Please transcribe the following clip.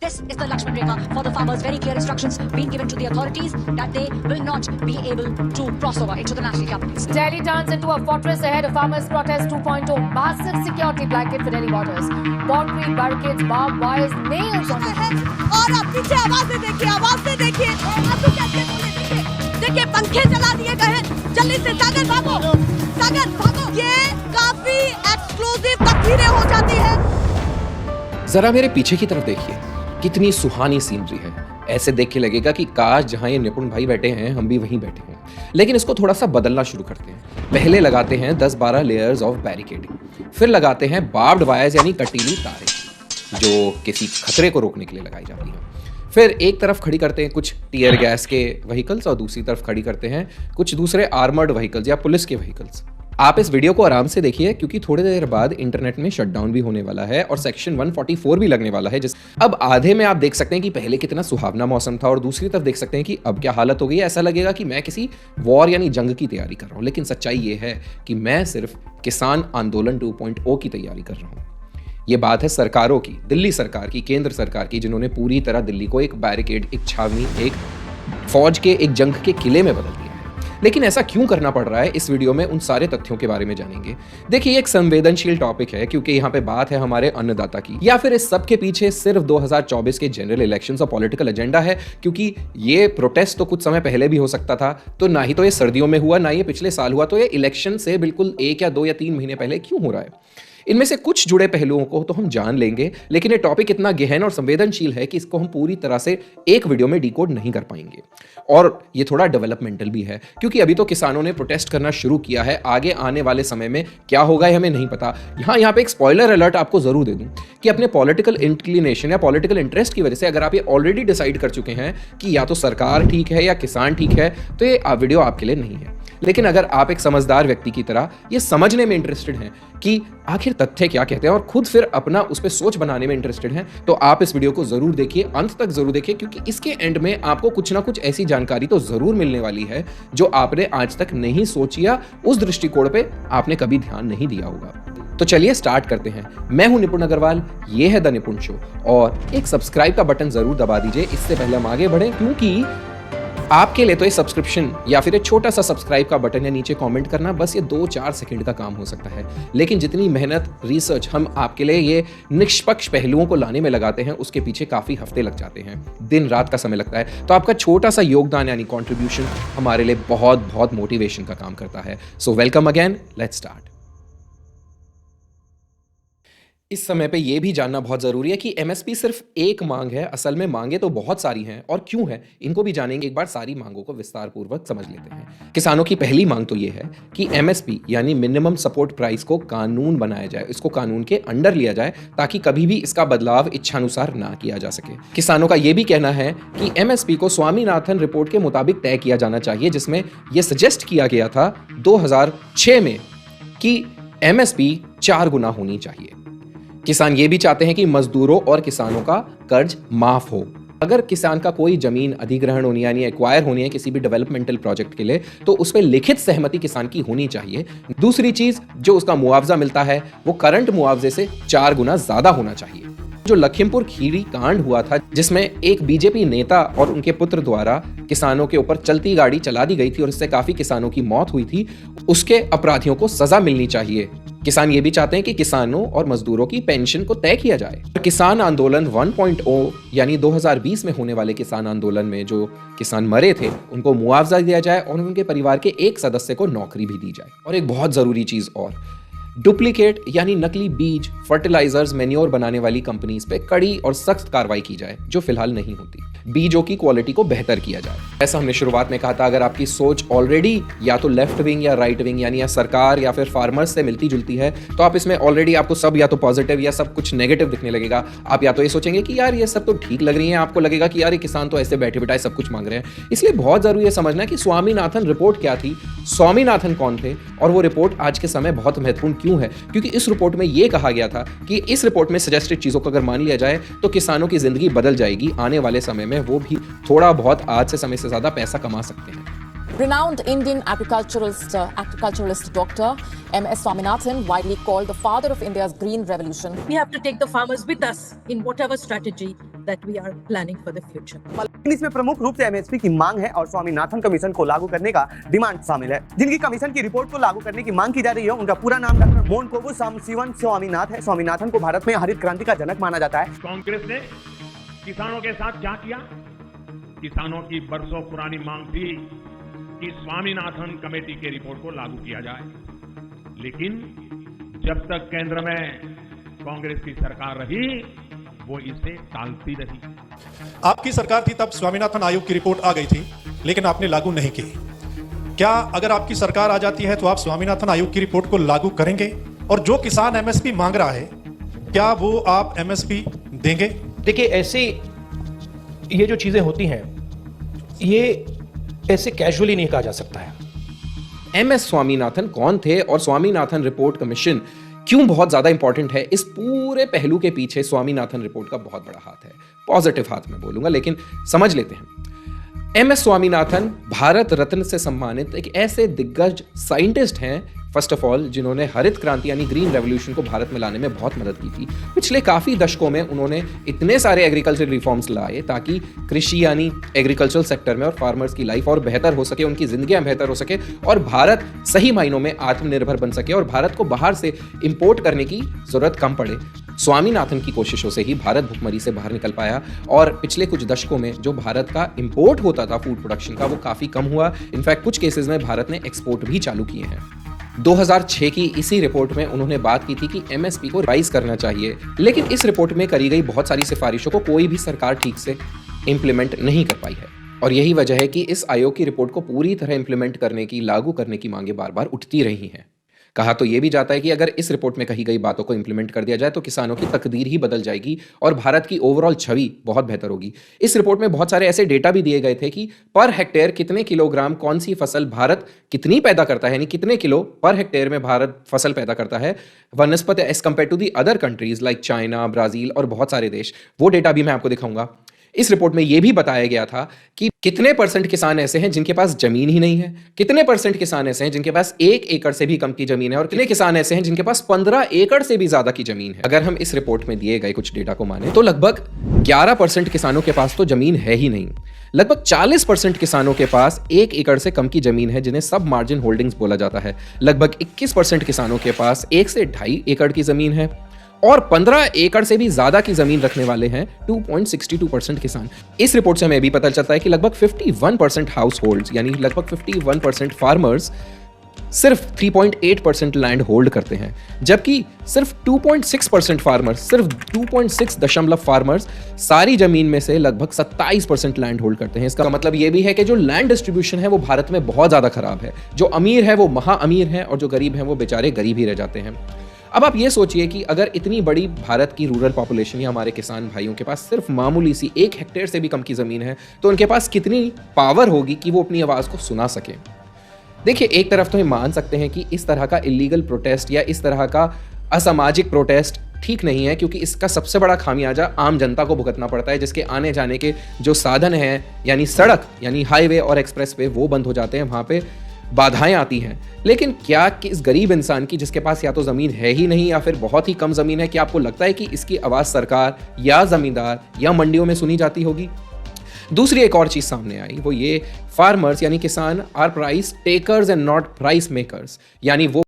This is the Lakshman Rekha for the farmers. Very clear instructions being given to the authorities that they will not be able to cross over into the national capital. Delhi turns into a fortress ahead of farmers' protest 2.0. Massive security blanket for Delhi borders. Concrete barricades, barbed wires, nails on the और अब पीछे आवाजें देखिए आंसू कैसे बोले देखिए पंखे चला दिए गए हैं। जल्दी से सागर भागो ये काफी एक्सक्लूसिव तस्वीरें हो जाती है। जरा मेरे पीछे की तरफ देखिए, कितनी सुहानी सीनरी है। ऐसे देख के लगेगा कि काश जहां ये निपुण भाई बैठे हैं हम भी वहीं बैठे हैं। लेकिन इसको थोड़ा सा बदलना शुरू करते हैं। पहले लगाते हैं 10-12 लेयर्स ऑफ बैरिकेडिंग, फिर लगाते हैं बार्ब्ड वायर्स यानी कटीली तारें जो किसी खतरे को रोकने के लिए लगाई जाती हैं। फिर एक तरफ खड़ी करते हैं कुछ टीयर गैस के व्हीकल्स और दूसरी तरफ खड़ी करते हैं कुछ दूसरे आर्मर्ड व्हीकल्स या पुलिस के व्हीकल्स। आप इस वीडियो को आराम से देखिए क्योंकि थोड़ी देर बाद इंटरनेट में शटडाउन भी होने वाला है और सेक्शन 144 भी लगने वाला है। अब आधे में आप देख सकते हैं कि पहले कितना सुहावना मौसम था और दूसरी तरफ देख सकते हैं कि अब क्या हालत हो गई है। ऐसा लगेगा कि मैं किसी वॉर यानी जंग की तैयारी कर रहा हूं, लेकिन सच्चाई ये है कि मैं सिर्फ किसान आंदोलन 2.0 की तैयारी कर रहा हूं। ये बात है सरकारों की, दिल्ली सरकार की, केंद्र सरकार की, जिन्होंने पूरी तरह दिल्ली को एक बैरिकेड, एक छावनी, एक फौज के एक जंग के किले में बदल दिया है। लेकिन ऐसा क्यों करना पड़ रहा है, इस वीडियो में उन सारे तथ्यों के बारे में जानेंगे। देखिए, एक संवेदनशील टॉपिक है क्योंकि यहाँ पे बात है हमारे अन्नदाता की, या फिर इस सब के पीछे सिर्फ 2024 के जनरल इलेक्शंस और पॉलिटिकल एजेंडा है, क्योंकि ये प्रोटेस्ट तो कुछ समय पहले भी हो सकता था। तो ना ही तो ये सर्दियों में हुआ, ना ये पिछले साल हुआ, तो ये इलेक्शन से बिल्कुल 1 या 2 या 3 महीने पहले क्यों हो रहा है। इनमें से कुछ जुड़े पहलुओं को तो हम जान लेंगे, लेकिन ये टॉपिक इतना गहन और संवेदनशील है कि इसको हम पूरी तरह से एक वीडियो में डिकोड नहीं कर पाएंगे। और ये थोड़ा डेवलपमेंटल भी है क्योंकि अभी तो किसानों ने प्रोटेस्ट करना शुरू किया है। आगे आने वाले समय में क्या होगा ये हमें नहीं पता। यहाँ पे एक स्पॉइलर अलर्ट आपको जरूर दे दूं कि अपने पॉलिटिकल इंक्लिनेशन या पॉलिटिकल इंटरेस्ट की वजह से अगर आप ये ऑलरेडी डिसाइड कर चुके हैं कि या तो सरकार ठीक है या किसान ठीक है, तो ये वीडियो आपके लिए नहीं है। लेकिन अगर आप एक समझदार व्यक्ति की तरह ये समझने में इंटरेस्टेड हैं कि आखिर तथ्य क्या कहते हैं और खुद फिर अपना उस पर सोच बनाने में इंटरेस्टेड हैं, तो आप इस वीडियो को जरूर देखिए, अंत तक जरूर देखिए, क्योंकि इसके एंड में आपको कुछ ना कुछ ऐसी जानकारी तो जरूर मिलने वाली है जो आपने आज तक नहीं सोची या उस दृष्टिकोण पे आपने कभी ध्यान नहीं दिया होगा। तो चलिए स्टार्ट करते हैं। मैं हूं निपुण अग्रवाल, ये है द निपुण शो, और एक सब्सक्राइब का बटन जरूर दबा दीजिए इससे पहले हम आगे बढ़े, क्योंकि आपके लिए तो ये सब्सक्रिप्शन या फिर एक छोटा सा सब्सक्राइब का बटन या नीचे कमेंट करना बस ये 2-4 सेकंड का काम हो सकता है। लेकिन जितनी मेहनत, रिसर्च हम आपके लिए ये निष्पक्ष पहलुओं को लाने में लगाते हैं, उसके पीछे काफी हफ्ते लग जाते हैं, दिन रात का समय लगता है। तो आपका छोटा सा योगदान यानी कॉन्ट्रीब्यूशन हमारे लिए बहुत बहुत मोटिवेशन का काम करता है। So welcome again, let's start. इस समय पे ये भी जानना बहुत जरूरी है कि एमएसपी सिर्फ एक मांग है, असल में मांगे तो बहुत सारी हैं, और क्यों है इनको भी जानेंगे। एक बार सारी मांगों को विस्तार पूर्वक समझ लेते हैं। किसानों की पहली मांग तो ये है कि एमएसपी यानी मिनिमम सपोर्ट प्राइस को कानून बनाया जाए, इसको कानून के अंडर लिया जाए ताकि कभी भी इसका बदलाव इच्छानुसार ना किया जा सके। किसानों का ये भी कहना है कि एमएसपी को स्वामीनाथन रिपोर्ट के मुताबिक तय किया जाना चाहिए, जिसमें यह सजेस्ट किया गया था 2006 में कि एमएसपी 4 गुना होनी चाहिए। किसान ये भी चाहते हैं कि मजदूरों और किसानों का कर्ज माफ हो। अगर किसान का कोई जमीन अधिग्रहण होनी यानी एक्वायर होनी है किसी भी डेवलपमेंटल प्रोजेक्ट के लिए, तो उस पर लिखित सहमति किसान की होनी चाहिए। दूसरी चीज, जो उसका मुआवजा मिलता है वो करंट मुआवजे से 4 गुना ज्यादा होना चाहिए। जो लखीमपुर खीरी कांड हुआ था, जिसमें एक बीजेपी नेता और उनके पुत्र द्वारा किसानों के ऊपर चलती गाड़ी चला दी गई थी और इससे काफी किसानों की मौत हुई थी, उसके अपराधियों को सजा मिलनी चाहिए। किसान ये भी चाहते हैं कि किसानों और मजदूरों की पेंशन को तय किया जाए। किसान आंदोलन 1.0 यानी 2020 में होने वाले किसान आंदोलन में जो किसान मरे थे उनको मुआवजा दिया जाए और उनके परिवार के एक सदस्य को नौकरी भी दी जाए। और एक बहुत जरूरी चीज और, डुप्लीकेट यानी नकली बीज, फर्टिलाइजर्स, मेन्योर बनाने वाली कंपनीज पे कड़ी और सख्त कार्रवाई की जाए, जो फिलहाल नहीं होती। बीजों की क्वालिटी को बेहतर किया जाए। ऐसा हमने शुरुआत में कहा था, अगर आपकी सोच ऑलरेडी या तो लेफ्ट विंग या राइट विंग यानी या सरकार या फिर फार्मर्स से मिलती जुलती है, तो आप इसमें ऑलरेडी आपको सब या तो पॉजिटिव या सब कुछ नेगेटिव दिखने लगेगा। आप या तो ये सोचेंगे कि यार ये सब तो ठीक लग रही है, आपको लगेगा कि यार ये किसान तो ऐसे बैठे बिठाए सब कुछ मांग रहे हैं। इसलिए बहुत जरूरी है समझना कि स्वामीनाथन रिपोर्ट क्या थी, स्वामीनाथन कौन थे, और वो रिपोर्ट आज के समय बहुत महत्वपूर्ण क्यों है। क्योंकि इस रिपोर्ट में ये कहा गया था कि इस रिपोर्ट में सजेस्टेड चीजों को अगर मान लिया जाए तो किसानों की जिंदगी बदल जाएगी। आने वाले समय में वो भी थोड़ा बहुत आज से समय से ज्यादा पैसा कमा सकते हैं। Renowned Indian agriculturalist Dr. M.S. Swaminathan, widely called the father of India's green revolution. We have to take the farmers with us in whatever strategy that we are planning for the future. इसमें प्रमुख रूप से MSP की मांग है और Swaminathan commission को लागू करने का डिमांड शामिल है। जिनकी कमीशन की रिपोर्ट को लागू करने की मांग की जा रही है, उनका पूरा नाम डॉक्टर मोनकोबु सामसिवन स्वामीनाथन है। स्वामीनाथन को भारत में हरित क्रांति का जनक माना जाता है। कांग्रेस ने किसानों के साथ क्या किया? किसानों की बरसों पुरानी मांग थी कि स्वामीनाथन कमेटी की रिपोर्ट को लागू किया जाए, लेकिन जब तक केंद्र में कांग्रेस की सरकार रही वो इसे टालती रही। आपकी सरकार थी तब स्वामीनाथन आयोग की रिपोर्ट आ गई थी, लेकिन आपने लागू नहीं की। क्या अगर आपकी सरकार आ जाती है तो आप स्वामीनाथन आयोग की रिपोर्ट को लागू करेंगे? और जो किसान एमएसपी मांग रहा है, क्या वो आप एमएसपी देंगे? देखिए, ऐसे ये जो चीजें होती हैं, ये ऐसे कैजुअली नहीं कहा जा सकता है। एमएस स्वामीनाथन कौन थे और स्वामीनाथन रिपोर्ट कमीशन क्यों बहुत ज्यादा इंपॉर्टेंट है? इस पूरे पहलू के पीछे स्वामीनाथन रिपोर्ट का बहुत बड़ा हाथ है। पॉजिटिव हाथ में बोलूंगा, लेकिन समझ लेते हैं। एमएस स्वामीनाथन भारत रत्न से सम्मानित एक ऐसे दिग्गज साइंटिस्ट हैं, फर्स्ट ऑफ ऑल, जिन्होंने हरित क्रांति यानी ग्रीन रेवोल्यूशन को भारत में लाने में बहुत मदद की थी। पिछले काफी दशकों में उन्होंने इतने सारे एग्रीकल्चर रिफॉर्म्स लाए ताकि कृषि यानी एग्रीकल्चरल सेक्टर में और फार्मर्स की लाइफ और बेहतर हो सके, उनकी जिंदगियां बेहतर हो सके और भारत सही मायनों में आत्मनिर्भर बन सके और भारत को बाहर से इंपोर्ट करने की जरूरत कम पड़े। स्वामीनाथन की कोशिशों से ही भारत भुखमरी से बाहर निकल पाया और पिछले कुछ दशकों में जो भारत का इंपोर्ट होता था फूड प्रोडक्शन का, वो काफी कम हुआ। इनफैक्ट कुछ केसेस में भारत ने एक्सपोर्ट भी चालू किए हैं। 2006 की इसी रिपोर्ट में उन्होंने बात की थी कि एमएसपी को राइज करना चाहिए, लेकिन इस रिपोर्ट में करी गई बहुत सारी सिफारिशों को कोई भी सरकार ठीक से इंप्लीमेंट नहीं कर पाई है और यही वजह है कि इस आयोग की रिपोर्ट को पूरी तरह इंप्लीमेंट करने की, लागू करने की मांगे बार बार उठती रही हैं। कहा तो यह भी जाता है कि अगर इस रिपोर्ट में कही गई बातों को इंप्लीमेंट कर दिया जाए तो किसानों की तकदीर ही बदल जाएगी और भारत की ओवरऑल छवि बहुत बेहतर होगी। इस रिपोर्ट में बहुत सारे ऐसे डेटा भी दिए गए थे कि पर हेक्टेयर कितने किलोग्राम कौन सी फसल भारत कितनी पैदा करता है, यानी कितने किलो पर हेक्टेयर में भारत फसल पैदा करता है वनस्पत as compared to the other countries like China, Brazil और बहुत सारे देश। वो डेटा भी मैं आपको दिखाऊंगा। इस रिपोर्ट में यह भी बताया गया था कि कितने परसेंट किसान ऐसे हैं जिनके पास जमीन ही नहीं है, कितने परसेंट किसान ऐसे हैं जिनके पास 1 एकड़ से भी कम की जमीन है और कितने किसान ऐसे हैं जिनके पास 15 एकड़ से भी ज्यादा की जमीन है। अगर हम इस रिपोर्ट में दिए गए कुछ डेटा को माने तो लगभग 11% किसानों के पास तो जमीन है ही नहीं। लगभग 40% किसानों के पास 1 एकड़ से कम की जमीन है जिन्हें सब मार्जिन होल्डिंग्स बोला जाता है। लगभग 21% किसानों के पास 1 से 2.5 एकड़ की जमीन है और 15 एकड़ से भी ज्यादा की जमीन रखने वाले हैं 2.62% किसान। इस रिपोर्ट से हमें भी पता चलता है कि लगभग 51% हाउस होल्ड्स यानी लगभग 51% फार्मर्स सिर्फ 3.8% लैंड होल्ड करते हैं, जबकि सिर्फ 2.6% फार्मर्स, सिर्फ 2.6 फार्मर्स सारी जमीन में से लगभग 27% लैंड होल्ड करते हैं। इसका मतलब यह भी है कि जो लैंड डिस्ट्रीब्यूशन है वो भारत में बहुत ज्यादा खराब है। जो अमीर है वो महा अमीर है और जो गरीब है वो बेचारे गरीब ही रह जाते हैं। अब आप ये सोचिए कि अगर इतनी बड़ी भारत की रूरल पॉपुलेशन या हमारे किसान भाइयों के पास सिर्फ मामूली सी 1 हेक्टेयर से भी कम की जमीन है तो उनके पास कितनी पावर होगी कि वो अपनी आवाज को सुना सके। देखिए, एक तरफ तो हम मान सकते हैं कि इस तरह का इलीगल प्रोटेस्ट या इस तरह का असामाजिक प्रोटेस्ट ठीक नहीं है, क्योंकि इसका सबसे बड़ा खामियाजा आम जनता को भुगतना पड़ता है, जिसके आने जाने के जो साधन हैं यानी सड़क यानी हाईवे और एक्सप्रेस वे वो बंद हो जाते हैं, वहां पे बाधाएं आती हैं। लेकिन क्या कि इस गरीब इंसान की जिसके पास या तो जमीन है ही नहीं या फिर बहुत ही कम जमीन है, क्या आपको लगता है कि इसकी आवाज सरकार या जमींदार या मंडियों में सुनी जाती होगी? दूसरी एक और चीज सामने आई, वो ये फार्मर्स यानी किसान are price takers and not price makers, यानी वो